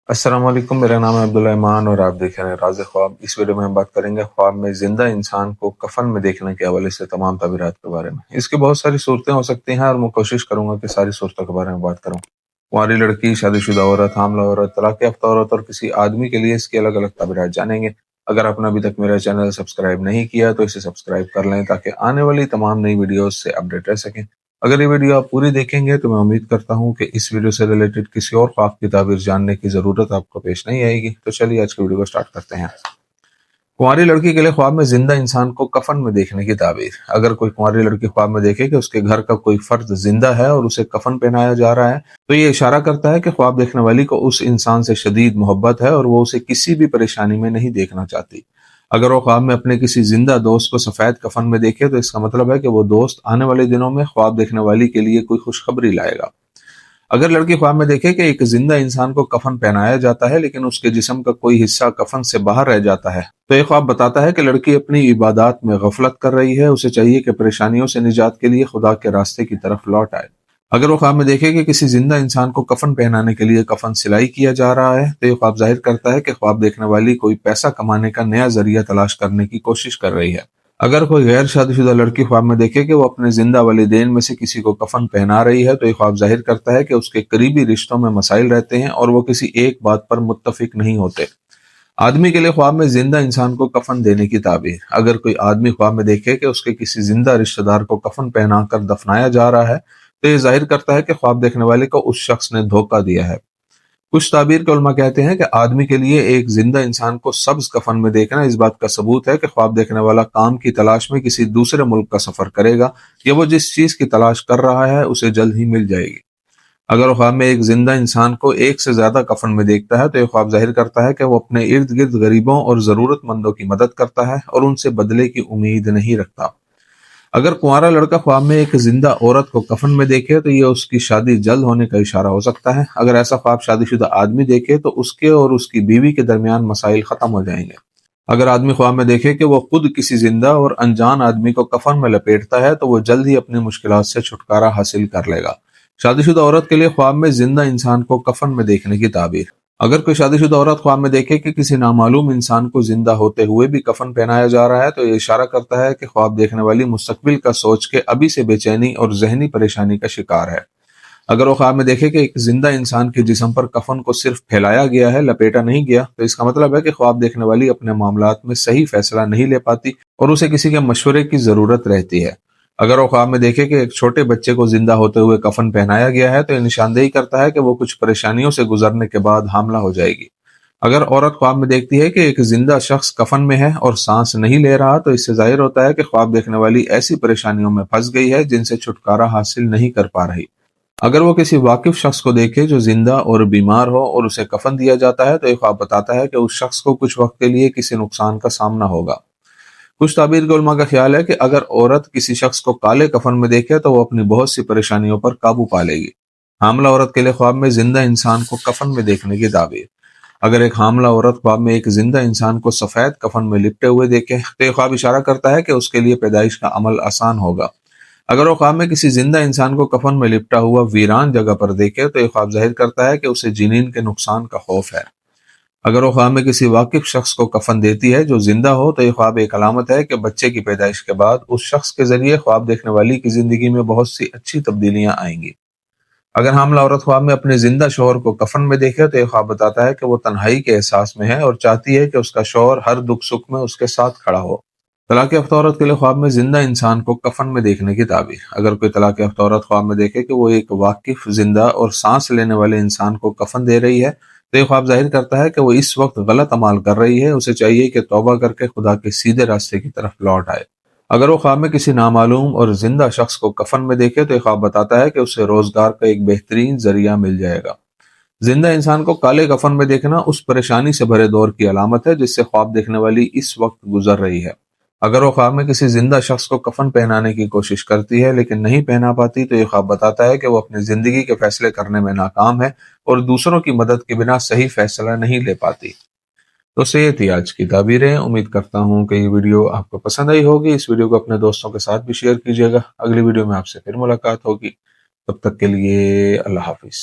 अस्सलाम वालेकुम। मेरा नाम है अब्दुल्ला ईमान और आप देख रहे हैं राज़ ख्वाब। इस वीडियो में हम बात करेंगे ख्वाब में जिंदा इंसान को कफन में देखने के हवाले से तमाम ताबीरात के बारे में। इसकी बहुत सारी सूरतें हो सकती हैं और मैं कोशिश करूंगा कि सारी सूरतों के बारे में बात करूं। कुंवारी लड़की, शादीशुदा औरत, हामला औरत, तलाक याफ्ता औरत और किसी आदमी के लिए इसके अलग अलग ताबीरात जानेंगे। अगर आपने अभी तक मेरा चैनल सब्सक्राइब नहीं किया तो इसे सब्सक्राइब कर लें ताकि आने वाली तमाम नई वीडियोस से अपडेट रह सकें। अगर ये वीडियो आप पूरी देखेंगे तो मैं उम्मीद करता हूं कि इस वीडियो से रिलेटेड किसी और ख्वाब की ताबीर जानने की जरूरत आपको पेश नहीं आएगी। तो चलिए आज की वीडियो को स्टार्ट करते हैं। कुंवारी लड़की के लिए ख्वाब में जिंदा इंसान को कफन में देखने की ताबीर। अगर कोई कुंवारी लड़की ख्वाब में देखे कि उसके घर का कोई फर्द जिंदा है और उसे कफन पहनाया जा रहा है तो ये इशारा करता है कि ख्वाब देखने वाली को उस इंसान से शदीद मोहब्बत है और वो उसे किसी भी परेशानी में नहीं देखना चाहती। अगर वो ख्वाब में अपने किसी जिंदा दोस्त को सफेद कफन में देखे तो इसका मतलब है कि वो दोस्त आने वाले दिनों में ख्वाब देखने वाली के लिए कोई खुशखबरी लाएगा। अगर लड़की ख्वाब में देखे कि एक जिंदा इंसान को कफन पहनाया जाता है लेकिन उसके जिस्म का कोई हिस्सा कफन से बाहर रह जाता है तो ये ख्वाब बताता है कि लड़की अपनी इबादत में गफलत कर रही है। उसे चाहिए कि परेशानियों से निजात के लिए खुदा के रास्ते की तरफ लौट आए। अगर वो ख्वाब में देखे कि किसी जिंदा इंसान को कफन पहनाने के लिए कफन सिलाई किया जा रहा है तो ये ख्वाब जाहिर करता है कि ख्वाब देखने वाली कोई पैसा कमाने का नया जरिया तलाश करने की कोशिश कर रही है। अगर कोई गैर शादीशुदा लड़की ख्वाब में देखे कि वो अपने जिंदा वालिदैन में से किसी को कफन पहना रही है तो ये ख्वाब जाहिर करता है कि उसके करीबी रिश्तों में मसाइल रहते हैं और वो किसी एक बात पर मुत्तफिक नहीं होते। आदमी के लिए ख्वाब में जिंदा इंसान को कफन देने की ताबीर। अगर कोई आदमी ख्वाब में देखे कि उसके किसी जिंदा रिश्तेदार को कफन पहनाकर दफनाया जा रहा है तो ये जाहिर करता है कि ख्वाब देखने वाले को उस शख्स ने धोखा दिया है। कुछ ताबीर के उलमा कहते हैं कि आदमी के लिए एक जिंदा इंसान को सब्ज कफन में देखना इस बात का सबूत है कि ख्वाब देखने वाला काम की तलाश में किसी दूसरे मुल्क का सफर करेगा या वो जिस चीज की तलाश कर रहा है उसे जल्द ही मिल जाएगी। अगर वो ख्वाब में एक जिंदा इंसान को एक से ज्यादा कफन में देखता है तो यह ख्वाब जाहिर करता है कि वो अपने इर्द गिर्द गरीबों और जरूरतमंदों की मदद करता है और उनसे बदले की उम्मीद नहीं रखता। अगर कुंवारा लड़का ख्वाब में एक जिंदा औरत को कफन में देखे तो ये उसकी शादी जल्द होने का इशारा हो सकता है। अगर ऐसा ख्वाब शादीशुदा आदमी देखे तो उसके और उसकी बीवी के दरमियान मसाइल खत्म हो जाएंगे। अगर आदमी ख्वाब में देखे कि वो खुद किसी जिंदा और अनजान आदमी को कफन में लपेटता है तो वो जल्द ही अपनी मुश्किलात से छुटकारा हासिल कर लेगा। शादीशुदा औरत के लिए ख्वाब में जिंदा इंसान को कफन में देखने की ताबीर। अगर कोई शादीशुदा औरत ख्वाब में देखे कि किसी नामालूम इंसान को जिंदा होते हुए भी कफन पहनाया जा रहा है तो ये इशारा करता है कि ख्वाब देखने वाली मुस्तकबिल का सोच के अभी से बेचैनी और जहनी परेशानी का शिकार है। अगर वो ख्वाब में देखे कि एक जिंदा इंसान के जिस्म पर कफन को सिर्फ फैलाया गया है, लपेटा नहीं गया, तो इसका मतलब है कि ख्वाब देखने वाली अपने मामलात में सही फैसला नहीं ले पाती और उसे किसी के मशवरे की जरूरत रहती है। अगर वो ख्वाब में देखे कि एक छोटे बच्चे को जिंदा होते हुए कफन पहनाया गया है तो ये निशानदेही करता है कि वो कुछ परेशानियों से गुजरने के बाद हामला हो जाएगी। अगर औरत ख्वाब में देखती है कि एक जिंदा शख्स कफन में है और सांस नहीं ले रहा तो इससे जाहिर होता है कि ख्वाब देखने वाली ऐसी परेशानियों में फंस गई है जिनसे छुटकारा हासिल नहीं कर पा रही। अगर वो किसी वाकिफ शख्स को देखे जो जिंदा और बीमार हो और उसे कफन दिया जाता है तो ये ख्वाब बताता है कि उस शख्स को कुछ वक्त के लिए किसी नुकसान का सामना होगा। कुछ ताबीर के उलमा का ख्याल है कि अगर औरत किसी शख्स को काले कफन में देखे तो वो अपनी बहुत सी परेशानियों पर काबू पा लेगी। हामला औरत के लिए ख्वाब में जिंदा इंसान को कफन में देखने की ताबीर। अगर एक हामला औरत ख्वाब में एक जिंदा इंसान को सफेद कफन में लिपटे हुए देखे तो ये ख्वाब इशारा करता है कि उसके लिए पैदाइश का अमल आसान होगा। अगर वो ख्वाब में किसी जिंदा इंसान को कफन में लिपटा हुआ वीरान जगह पर देखे तो ये ख्वाब जाहिर करता है कि उसे जिनीन के नुकसान का खौफ है। अगर वो ख्वाब में किसी वाकिफ शख्स को कफन देती है जो जिंदा हो तो ये ख्वाब एक अलामत है कि बच्चे की पैदाइश के बाद उस शख्स के जरिए ख्वाब देखने वाली की जिंदगी में बहुत सी अच्छी तब्दीलियां आएंगी। अगर हामला औरत ख्वाब में अपने जिंदा शोहर को कफन में देखे तो ये ख्वाब बताता है कि वो तन्हाई के एहसास में है और चाहती है कि उसका शोहर हर दुख सुख में उसके साथ खड़ा हो। तलाक याफ्ता औरत के लिए ख्वाब में जिंदा इंसान को कफन में देखने की ताबीर। अगर कोई तलाक याफ्ता औरत ख्वाब में देखे कि वो एक वाकिफ जिंदा और सांस लेने वाले इंसान को कफन दे रही है तो ये ख्वाब जाहिर करता है कि वो इस वक्त गलत अमाल कर रही है। उसे चाहिए कि तौबा करके खुदा के सीधे रास्ते की तरफ लौट आए। अगर वो ख्वाब में किसी नामालूम और जिंदा शख्स को कफन में देखे तो ये ख्वाब बताता है कि उसे रोजगार का एक बेहतरीन जरिया मिल जाएगा। जिंदा इंसान को काले कफन में देखना उस परेशानी से भरे दौर की अलामत है जिससे ख्वाब देखने वाली इस वक्त गुजर रही है। अगर वो ख्वाब में किसी जिंदा शख्स को कफन पहनाने की कोशिश करती है लेकिन नहीं पहना पाती तो ये ख्वाब बताता है कि वो अपनी जिंदगी के फैसले करने में नाकाम है और दूसरों की मदद के बिना सही फैसला नहीं ले पाती। तो ये थी आज की ताबीरें। उम्मीद करता हूँ कि ये वीडियो आपको पसंद आई होगी। इस वीडियो को अपने दोस्तों के साथ भी शेयर कीजिएगा। अगली वीडियो में आपसे फिर मुलाकात होगी। तब तक के लिए अल्लाह हाफिज।